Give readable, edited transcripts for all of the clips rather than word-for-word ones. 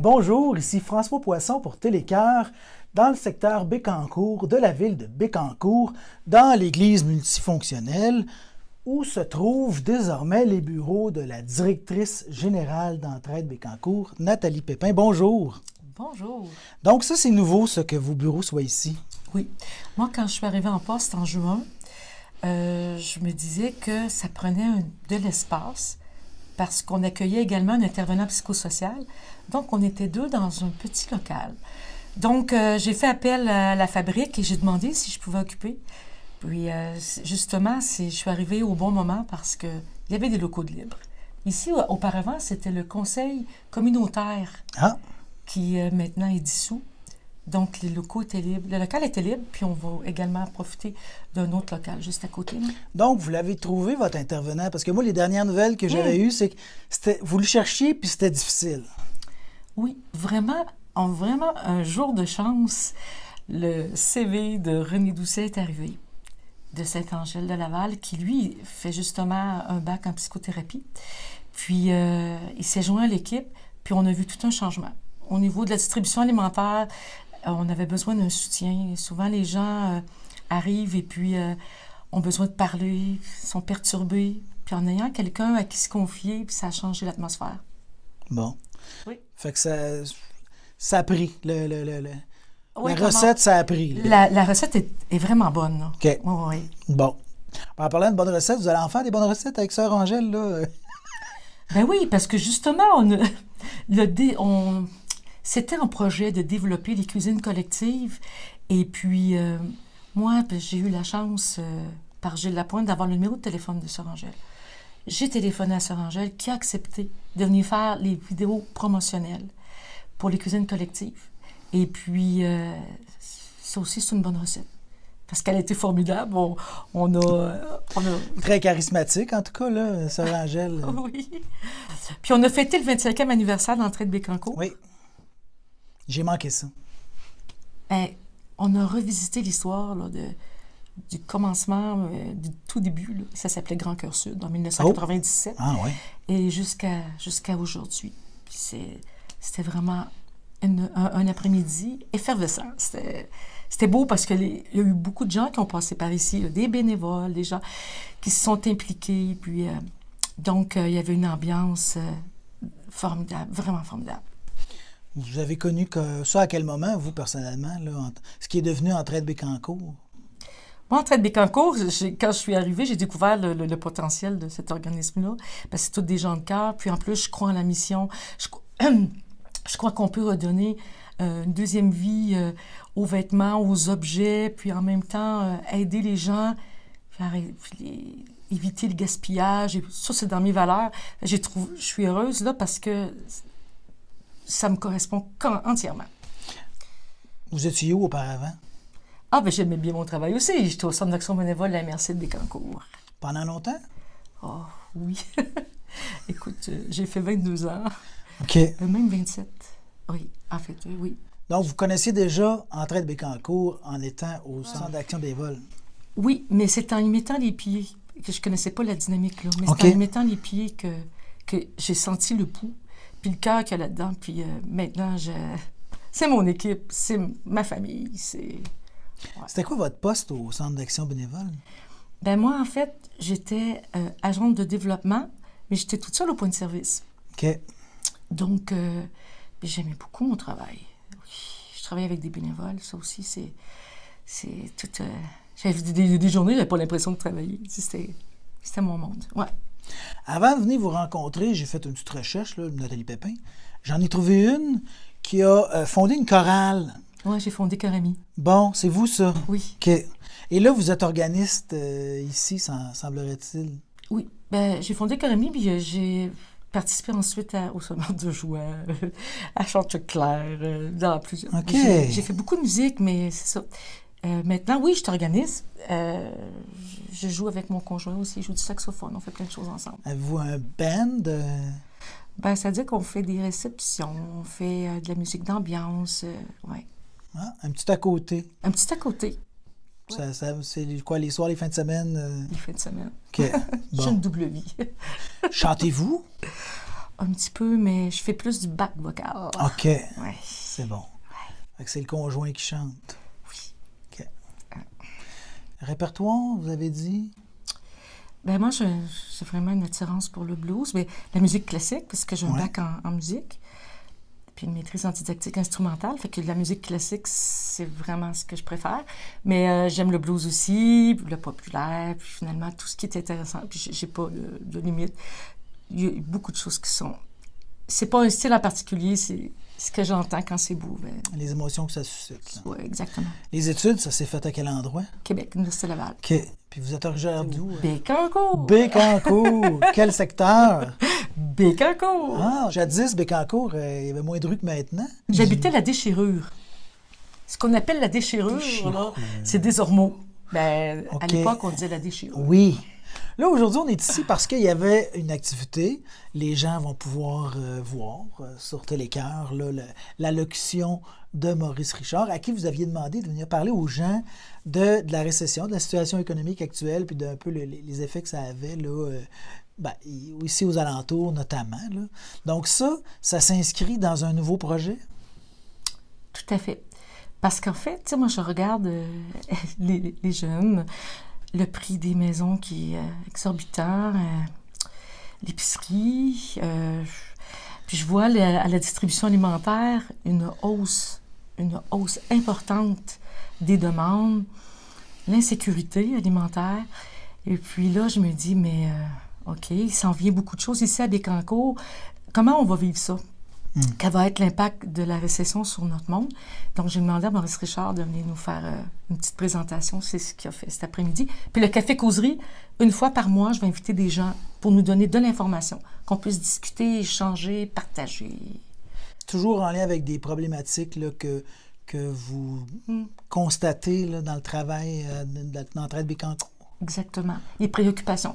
Bonjour, ici François Poisson pour Télécœur, dans le secteur Bécancour de la ville de Bécancour, dans l'église multifonctionnelle, où se trouvent désormais les bureaux de la directrice générale d'Entraide Bécancour, Nathalie Pépin. Bonjour. Bonjour. Donc ça, c'est nouveau, ça, que vos bureaux soient ici. Oui. Moi, quand je suis arrivée en poste en juin, je me disais que ça prenait de l'espace parce qu'on accueillait également un intervenant psychosocial. Donc, on était deux dans un petit local. Donc, j'ai fait appel à la fabrique et j'ai demandé si je pouvais occuper. Puis, justement, je suis arrivée au bon moment parce qu'il y avait des locaux de libre. Ici, auparavant, c'était le conseil communautaire qui maintenant est dissous. Donc, les locaux étaient libres. Le local était libre, puis on va également profiter d'un autre local juste à côté. Là. Donc, vous l'avez trouvé, votre intervenant? Parce que moi, les dernières nouvelles que j'avais eues, c'est que vous le cherchiez, puis c'était difficile. Oui, vraiment un jour de chance, le CV de René Doucet est arrivé, de Saint-Angèle-de-Laval, qui, lui, fait justement un bac en psychothérapie. Puis, il s'est joint à l'équipe, puis on a vu tout un changement. Au niveau de la distribution alimentaire, on avait besoin d'un soutien. Souvent, les gens arrivent et puis ont besoin de parler, sont perturbés. Puis en ayant quelqu'un à qui se confier, puis ça a changé l'atmosphère. Bon. Oui. Fait que ça a pris. Oui, la recette, ça a pris. La recette est vraiment bonne. Là. OK. Oui. Bon. En parlant de bonnes recettes, vous allez en faire des bonnes recettes avec Sœur Angèle, là? Ben oui, parce que justement, c'était un projet de développer les cuisines collectives. Et puis, moi, j'ai eu la chance, par Gilles Lapointe, d'avoir le numéro de téléphone de Sœur Angèle. J'ai téléphoné à Sœur Angèle qui a accepté de venir faire les vidéos promotionnelles pour les cuisines collectives. Et puis, ça aussi, c'est une bonne recette. Parce qu'elle a été formidable. On a... Très charismatique, en tout cas, là, Sœur Angèle. Oui. Puis on a fêté le 25e anniversaire d'Entraide Bécancour. Oui. J'ai manqué ça. On a revisité l'histoire là, du commencement, du tout début. Là. Ça s'appelait Grand Cœur Sud, en 1997. Ah oui. Et jusqu'à aujourd'hui. Puis c'était vraiment un après-midi effervescent. C'était beau parce qu'il y a eu beaucoup de gens qui ont passé par ici, là, des bénévoles, des gens qui se sont impliqués. Puis, donc, il y avait une ambiance formidable, vraiment formidable. Vous avez connu ça à quel moment, vous, personnellement, là, ce qui est devenu Entraide Bécancour? Moi, Entraide Bécancour, quand je suis arrivée, j'ai découvert le potentiel de cet organisme-là. Parce que c'est tous des gens de cœur. Puis en plus, je crois en la mission. Je crois qu'on peut redonner une deuxième vie aux vêtements, aux objets, puis en même temps aider les gens, puis éviter le gaspillage. Et ça, c'est dans mes valeurs. Je suis heureuse là parce que ça me correspond entièrement. Vous étiez où auparavant? Ah, bien, j'aimais bien mon travail aussi. J'étais au Centre d'action bénévole de la MRC de Bécancour. Pendant longtemps? Oh, oui. Écoute, j'ai fait 22 ans. OK. Même 27. Oui, en fait, oui. Donc, vous connaissiez déjà Entraide Bécancour en étant au Centre d'action bénévole? Oui, mais c'est en y mettant les pieds, que je ne connaissais pas la dynamique, là, mais OK. c'est en y mettant les pieds que j'ai senti le pouls, puis le cœur qu'il y a là-dedans, puis maintenant, c'est mon équipe, c'est ma famille, c'est... Ouais. C'était quoi votre poste au Centre d'action bénévole? Ben moi, en fait, j'étais agente de développement, mais j'étais toute seule au point de service. OK. Donc, j'aimais beaucoup mon travail. Oui, je travaillais avec des bénévoles, ça aussi, c'est tout... J'avais des journées, j'avais pas l'impression de travailler. C'était mon monde, ouais. Avant de venir vous rencontrer, j'ai fait une petite recherche, là, Nathalie Pépin. J'en ai trouvé une qui a fondé une chorale. Oui, j'ai fondé Corami. Bon, c'est vous, ça? Oui. OK. Et là, vous êtes organiste ici, semblerait-il? Oui. Ben, j'ai fondé Corami, puis j'ai participé ensuite au Sonore de joie, à Chante-Claire, dans plusieurs... OK. J'ai fait beaucoup de musique, mais c'est ça. Maintenant, oui, je t'organise. Je joue avec mon conjoint aussi. Il joue du saxophone. On fait plein de choses ensemble. Avez-vous un band? Ben, ça veut dire qu'on fait des réceptions, on fait de la musique d'ambiance. Ouais. Ah, un petit à côté. Un petit à côté. Ouais. C'est quoi, les soirs, les fins de semaine? Les fins de semaine. OK. Bon. J'ai une double vie. Chantez-vous? Un petit peu, mais je fais plus du back vocal. OK, Ouais. c'est bon. Fait que c'est le conjoint qui chante. Oui. OK. Répertoire, vous avez dit? Ben moi, j'ai vraiment une attirance pour le blues, mais la musique classique, parce que j'ai un Ouais. bac en musique, puis une maîtrise en didactique instrumentale, fait que la musique classique, c'est vraiment ce que je préfère. Mais j'aime le blues aussi, puis le populaire, puis finalement, tout ce qui est intéressant, puis j'ai pas de limite. Il y a beaucoup de choses qui sont... C'est pas un style en particulier, c'est ce que j'entends quand c'est beau. Ben, Les émotions que ça suscite. Là. ouais, exactement. Les études, ça s'est fait à quel endroit? Québec, Université Laval. OK. Puis vous êtes originaire d'où? Bécancour! Bécancour! Quel secteur? Bécancour! Ah, jadis, Bécancour, il y avait moins de rues que maintenant. J'habitais la Déchirure. Ce qu'on appelle la Déchirure, là, c'est des ormeaux. Ben, OK. À l'époque, on disait la Déchirure. Oui. Là, aujourd'hui, on est ici parce qu'il y avait une activité. Les gens vont pouvoir voir sur Télécœur là, l'allocution de Maurice Richard, à qui vous aviez demandé de venir parler aux gens de la récession, de la situation économique actuelle, puis d'un peu les effets que ça avait là, ici aux alentours notamment. Là. Donc ça s'inscrit dans un nouveau projet? Tout à fait. Parce qu'en fait, tu sais, moi, je regarde les jeunes, le prix des maisons qui est exorbitant, l'épicerie, puis je vois à la distribution alimentaire une hausse importante des demandes, l'insécurité alimentaire. Et puis là, je me dis, mais OK, il s'en vient beaucoup de choses ici à Bécancour. Comment on va vivre ça? Quel va être l'impact de la récession sur notre monde? Donc, j'ai demandé à Maurice Richard de venir nous faire une petite présentation. C'est ce qu'il a fait cet après-midi. Puis le Café Causerie, une fois par mois, je vais inviter des gens pour nous donner de l'information, qu'on puisse discuter, échanger, partager. Toujours en lien avec des problématiques là, que vous constatez là, dans le travail de l'entraide Bécancour. Exactement. Les préoccupations.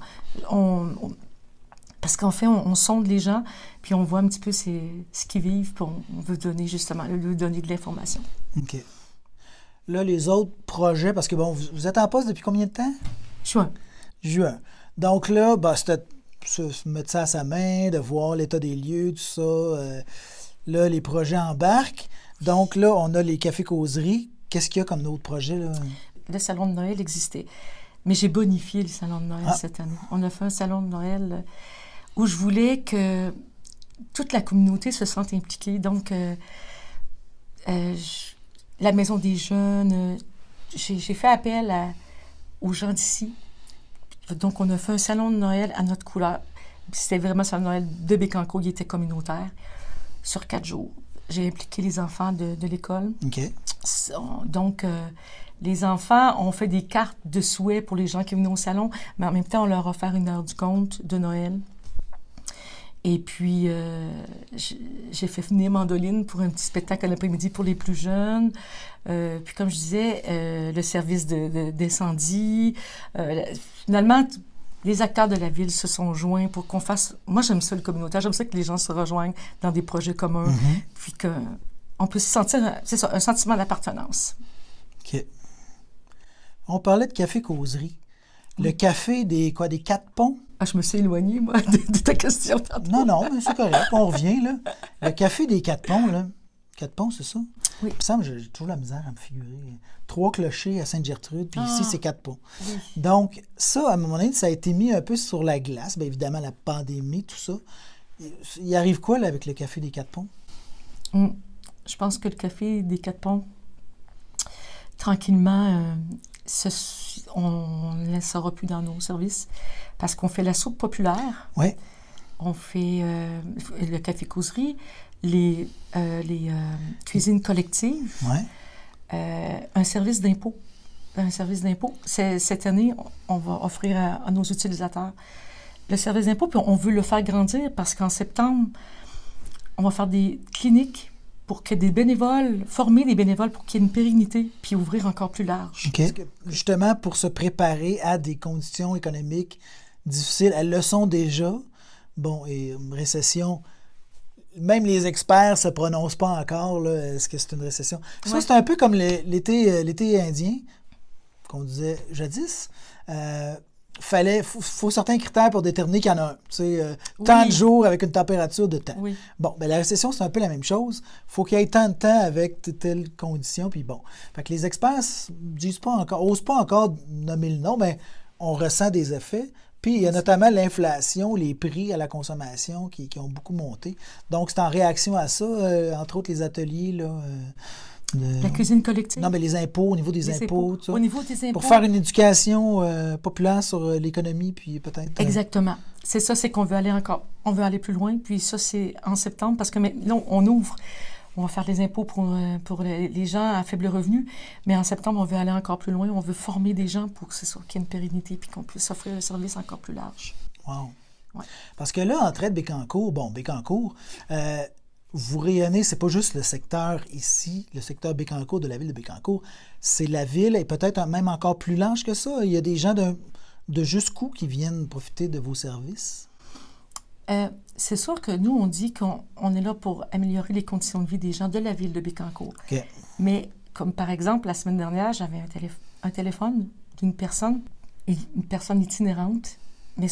Parce qu'en fait, on sonde les gens, puis on voit un petit peu ce qu'ils vivent, puis on veut donner justement, leur donner de l'information. OK. Là, les autres projets, parce que bon, vous êtes en poste depuis combien de temps? Juin. Juin. Donc là, c'était se mettre ça à sa main, de voir l'état des lieux, tout ça. Là, les projets embarquent. Donc là, on a les cafés-causeries. Qu'est-ce qu'il y a comme autre projet, là? Le salon de Noël existait. Mais j'ai bonifié le salon de Noël cette année. On a fait un salon de Noël où je voulais que toute la communauté se sente impliquée. Donc, la Maison des jeunes, j'ai fait appel aux gens d'ici. Donc, on a fait un salon de Noël à notre couleur. C'était vraiment un salon de Noël de Bécancour, il était communautaire, sur 4 jours. J'ai impliqué les enfants de l'école. OK. Donc, les enfants ont fait des cartes de souhait pour les gens qui venaient au salon, mais en même temps, on leur a offert une heure du conte de Noël. Et puis, j'ai fait venir Mandoline pour un petit spectacle l'après-midi pour les plus jeunes. Puis, comme je disais, le service d'incendie. Finalement, les acteurs de la ville se sont joints pour qu'on fasse... Moi, j'aime ça, le communautaire. J'aime ça que les gens se rejoignent dans des projets communs. Puis qu'on peut se sentir, c'est ça, un sentiment d'appartenance. OK. On parlait de café-causerie. Le café des 4 ponts? Ah, je me suis éloignée, moi, de ta question. Non, mais c'est correct. On revient, là. Le café des 4 ponts, là. 4 ponts, c'est ça? Oui. Il me semble que j'ai toujours la misère à me figurer. 3 clochers à Sainte-Gertrude, puis ici, c'est 4 ponts. Oui. Donc, ça, à un moment donné, ça a été mis un peu sur la glace. Bien évidemment, la pandémie, tout ça. Il arrive quoi, là, avec le café des 4 ponts? Je pense que le café des 4 ponts, tranquillement, on ne laissera plus dans nos services parce qu'on fait la soupe populaire. Oui. On fait le café causerie, les cuisines collectives, un service d'impôt. Cette année, on va offrir à nos utilisateurs le service d'impôt, puis on veut le faire grandir parce qu'en septembre, on va faire des cliniques pour que former des bénévoles pour qu'il y ait une pérennité, puis ouvrir encore plus large. OK. Justement, pour se préparer à des conditions économiques difficiles, elles le sont déjà. Bon, et récession, même les experts ne se prononcent pas encore, là, est-ce que c'est une récession? Ça, c'est un peu comme l'été indien, qu'on disait jadis. faut certains critères pour déterminer qu'il y en a un. Tant de jours avec une température de temps. Oui. Bon, ben la récession, c'est un peu la même chose. Il faut qu'il y ait tant de temps avec telle condition, puis bon. Fait que les experts n'osent pas encore nommer le nom, mais on ressent des effets. Puis il y a notamment l'inflation, les prix à la consommation qui ont beaucoup monté. Donc, c'est en réaction à ça, entre autres les ateliers, là... La cuisine collective? Non, mais les impôts, au niveau des impôts. Au niveau des impôts. Pour faire une éducation populaire sur l'économie, puis peut-être... Exactement. C'est ça, c'est qu'on veut aller on veut aller plus loin. Puis ça, c'est en septembre, parce que maintenant, on ouvre. On va faire les impôts pour les gens à faible revenu. Mais en septembre, on veut aller encore plus loin. On veut former des gens pour que ce soit qu'il y ait une pérennité puis qu'on puisse offrir un service encore plus large. Wow. Ouais. Parce que là, Entraide-Bécancour, vous rayonnez, c'est pas juste le secteur ici, le secteur Bécancour de la ville de Bécancour, c'est la ville et peut-être même encore plus large que ça. Il y a des gens de jusqu'où qui viennent profiter de vos services? C'est sûr que nous, on dit qu'on est là pour améliorer les conditions de vie des gens de la ville de Bécancour. Okay. Mais comme par exemple, la semaine dernière, j'avais un téléphone d'une personne itinérante, mais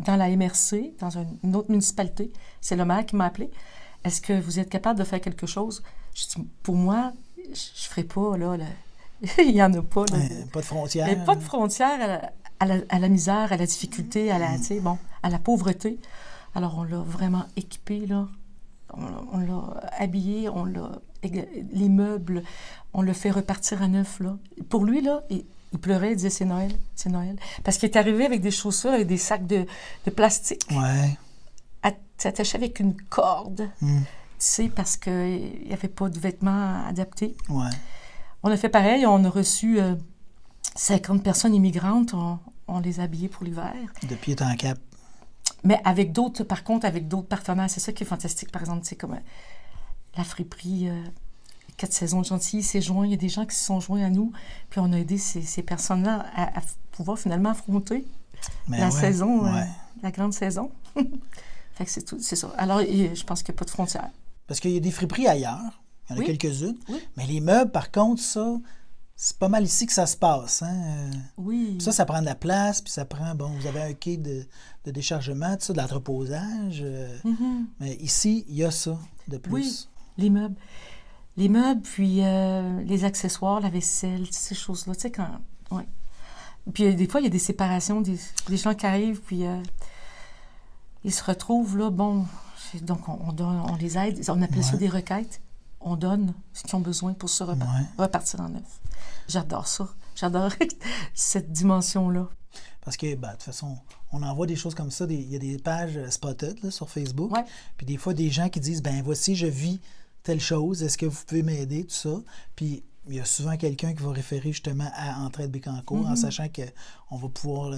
dans la MRC, dans une autre municipalité. C'est le maire qui m'a appelé. Est-ce que vous êtes capable de faire quelque chose? Je dis, pour moi, je ne ferai pas, là, il n'y en a pas. Là, pas de frontières. Il n'y a pas de frontières à la misère, à la difficulté, à la pauvreté. Alors, on l'a vraiment équipé, là. On l'a habillé, les meubles, on l'a fait repartir à neuf, là. Pour lui, là, il pleurait, il disait, c'est Noël, c'est Noël. Parce qu'il est arrivé avec des chaussures, avec des sacs de plastique. Ouais. Attaché avec une corde, tu sais, parce qu'il n'y avait pas de vêtements adaptés. Ouais. On a fait pareil, on a reçu 50 personnes immigrantes, on les a habillées pour l'hiver. De pied en cap. Mais avec d'autres partenaires, c'est ça qui est fantastique, par exemple, c'est comme la friperie 4 saisons de Gentilly s'est joint, il y a des gens qui se sont joints à nous, puis on a aidé ces personnes-là à pouvoir finalement affronter saison, la grande saison. Fait que c'est tout, c'est ça. Alors, je pense qu'il n'y a pas de frontières. Parce qu'il y a des friperies ailleurs, il y en a quelques-unes, mais les meubles, par contre, ça, c'est pas mal ici que ça se passe. Hein? Oui. Ça prend de la place, puis ça prend, vous avez un quai de déchargement, tout ça, de l'entreposage. Mais ici, il y a ça de plus. Oui, les meubles. Les meubles, puis les accessoires, la vaisselle, ces choses-là, tu sais, quand... Ouais. Puis des fois, il y a des séparations, des gens qui arrivent, puis ils se retrouvent, là, donc on les aide, on appelle ça des requêtes. On donne ce qu'ils ont besoin pour se repartir en neuf. J'adore ça. J'adore cette dimension-là. Parce que, de toute façon, on envoie des choses comme ça. Il y a des pages spotted là, sur Facebook. Ouais. Puis des fois, des gens qui disent, voici, je vis telle chose. Est-ce que vous pouvez m'aider, tout ça? Puis il y a souvent quelqu'un qui va référer justement à Entraide-Bécancour en sachant qu'on va pouvoir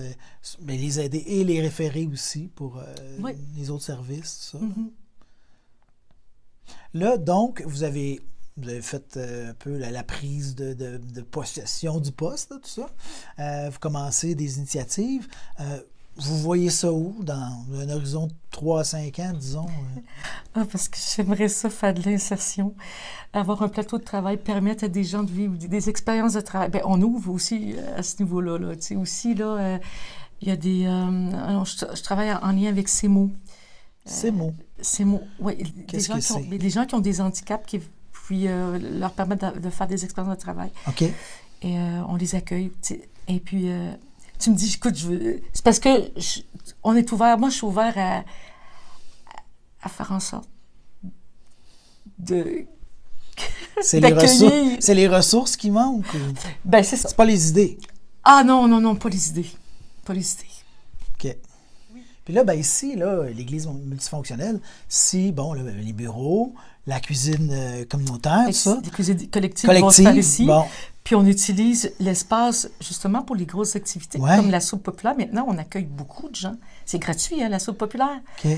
les aider et les référer aussi pour les autres services, tout ça. Là, donc, vous avez fait un peu la prise de possession du poste, là, tout ça. Vous commencez des initiatives. Vous voyez ça où? Dans un horizon de 3 à 5 ans, disons? Parce que j'aimerais ça faire de l'insertion. Avoir un plateau de travail, permettre à des gens de vivre des expériences de travail. On ouvre aussi à ce niveau-là. Là. Tu sais, aussi, là, il y a des... je travaille en lien avec CEMO. CEMO? CEMO, oui. Qu'est-ce que c'est? Des gens qui ont des handicaps qui puis leur permettent de faire des expériences de travail. OK. Et on les accueille. T'sais. Et puis... tu me dis, écoute, c'est parce que on est ouvert. Moi, je suis ouvert à faire en sorte de. C'est les ressources qui manquent? Ben, c'est ça. C'est pas les idées? Ah non, pas les idées. Pas les idées. OK. Puis là, ici, là, l'église multifonctionnelle, si, les bureaux, la cuisine communautaire, tout ça. Les cuisines collectives vont se faire ici. Bon. Puis on utilise l'espace justement pour les grosses activités, comme la soupe populaire. Maintenant, on accueille beaucoup de gens. C'est gratuit, la soupe populaire. OK.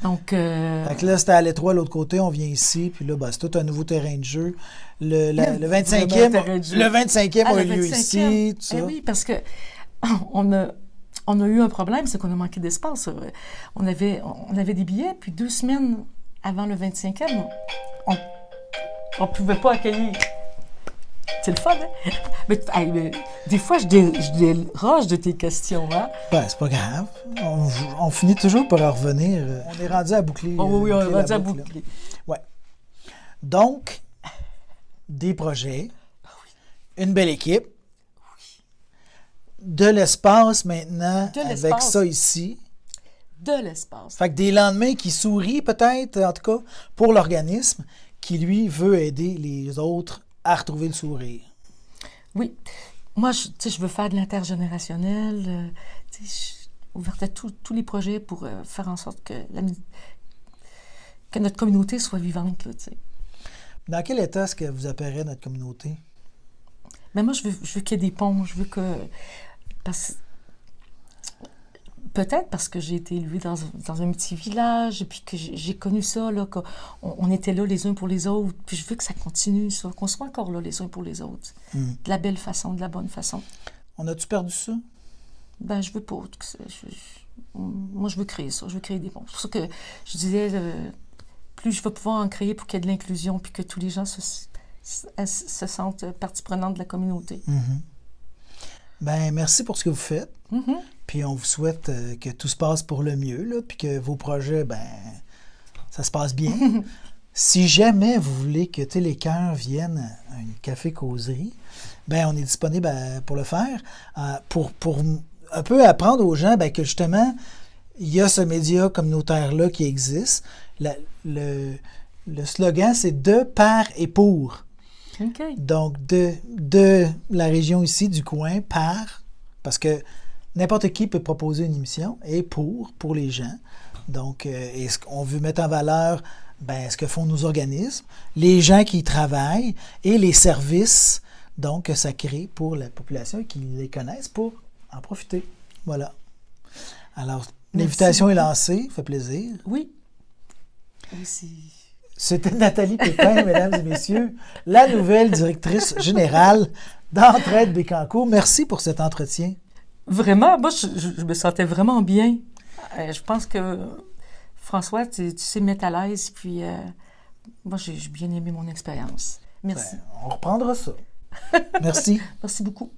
Donc... Fait que là, c'était à l'Étroit, l'autre côté, on vient ici, puis là, c'est tout un nouveau terrain de jeu. Le 25e a eu lieu ici, tout ça. Oui, parce que on a eu un problème, c'est qu'on a manqué d'espace. On avait des billets, puis 2 semaines avant le 25e, on ne pouvait pas accueillir C'est le fun, hein? Mais des fois, je déroge de tes questions, hein? Ben, c'est pas grave. On finit toujours par en revenir. On est rendu à boucler. Oh oui, on est boucler rendu la à boucle, boucler. là. Ouais. Donc, des projets, une belle équipe, de l'espace maintenant De avec l'espace. ça ici. De l'espace. Fait que des lendemains qui sourient peut-être, en tout cas, pour l'organisme qui, lui, veut aider les autres à retrouver le sourire. Oui. Moi, tu sais, je veux faire de l'intergénérationnel. Tu sais, je suis ouverte à tous les projets pour faire en sorte que notre communauté soit vivante, là, tu sais. Dans quel état est-ce que vous apparaît notre communauté? Mais moi, je veux qu'il y ait des ponts. Je veux que... Peut-être parce que j'ai été élevée dans un petit village, et puis que j'ai connu ça, là, qu'on était là les uns pour les autres, puis je veux que ça continue, ça, qu'on soit encore là les uns pour les autres, de la belle façon, de la bonne façon. On a-tu perdu ça? Ben, je veux pas. Moi, je veux créer ça, je veux créer des ponts. C'est pour ça que je disais, plus je vais pouvoir en créer pour qu'il y ait de l'inclusion, puis que tous les gens se sentent partie prenante de la communauté. Mm-hmm. Ben, merci pour ce que vous faites. Mm-hmm. Puis on vous souhaite que tout se passe pour le mieux, là, puis que vos projets, ben, ça se passe bien. Si jamais vous voulez que Télécœur vienne à une café-causerie, ben, on est disponible pour le faire, pour un peu apprendre aux gens ben, que justement, il y a ce média communautaire-là qui existe. Le slogan, c'est « de, par et pour ». OK. Donc, de la région ici, du coin, par, parce que n'importe qui peut proposer une émission, et pour les gens. Donc, on veut mettre en valeur ce que font nos organismes, les gens qui y travaillent et les services donc, que ça crée pour la population et qui les connaissent pour en profiter. Voilà. Alors, l'invitation est lancée, ça fait plaisir. Oui. Aussi. C'était Nathalie Pépin, mesdames et messieurs, la nouvelle directrice générale d'Entraide Bécancour. Merci pour cet entretien. Vraiment, moi, je me sentais vraiment bien. Je pense que François, tu sais me mettre à l'aise, puis moi, j'ai bien aimé mon expérience. Merci. On reprendra ça. Merci. Merci beaucoup.